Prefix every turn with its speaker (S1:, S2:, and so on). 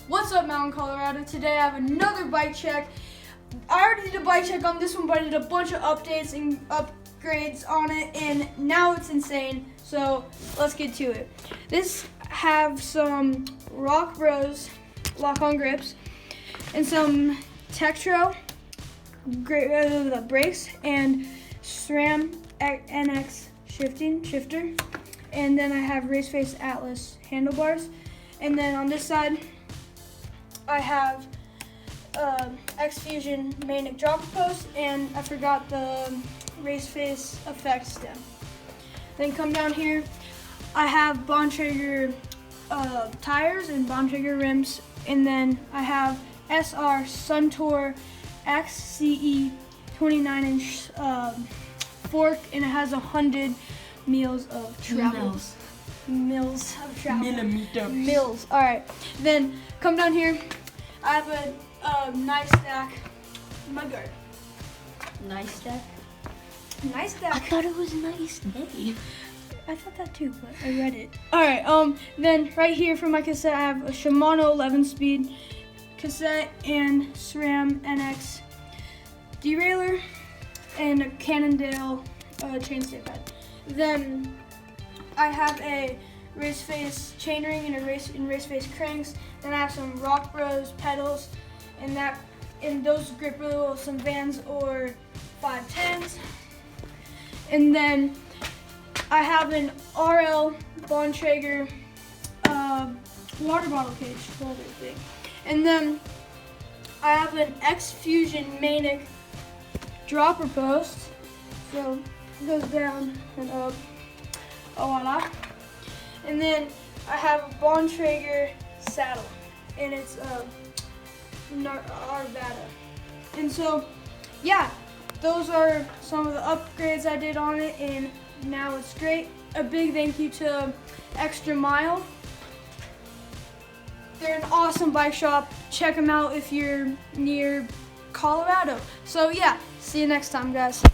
S1: What's up, Mountain Colorado? Today I have another bike check. I already did a bike check on this one, but I did a bunch of updates and upgrades on it, and now it's insane. So let's get to it. This have some Rock Bros lock-on grips and some Tektro brakes and SRAM NX shifter, and then I have Race Face Atlas handlebars, and then on this side I have X Fusion Manic dropper post, and I forgot the Race Face effect stem. Then come down here, I have Bontrager tires and Bontrager rims, and then I have SR Suntour XCE 29-inch fork, and it has 100 mils of travel. Mils of travel.
S2: Millimeters.
S1: Mils. All right. Then come down here. I have a nice stack mudguard.
S2: Nice stack?
S1: Nice stack.
S2: I thought it was a nice day.
S1: I thought that too, but I read it. All right. Then right here for my cassette, I have a Shimano 11-speed cassette and SRAM NX derailleur and a Cannondale chainstay pad. Then I have a Race Face chainring and Race Face cranks. Then I have some Rock Bros pedals, and those grip really well with some Vans or 510s. And then I have an RL Bontrager water bottle cage holder thing. And then I have an X Fusion Manic dropper post. So it goes down and up. Voila. And then I have a Bontrager saddle, and it's Arvada. And so, yeah, those are some of the upgrades I did on it, and now it's great. A big thank you to Extra Mile. They're an awesome bike shop. Check them out if you're near Colorado. So yeah, see you next time, guys.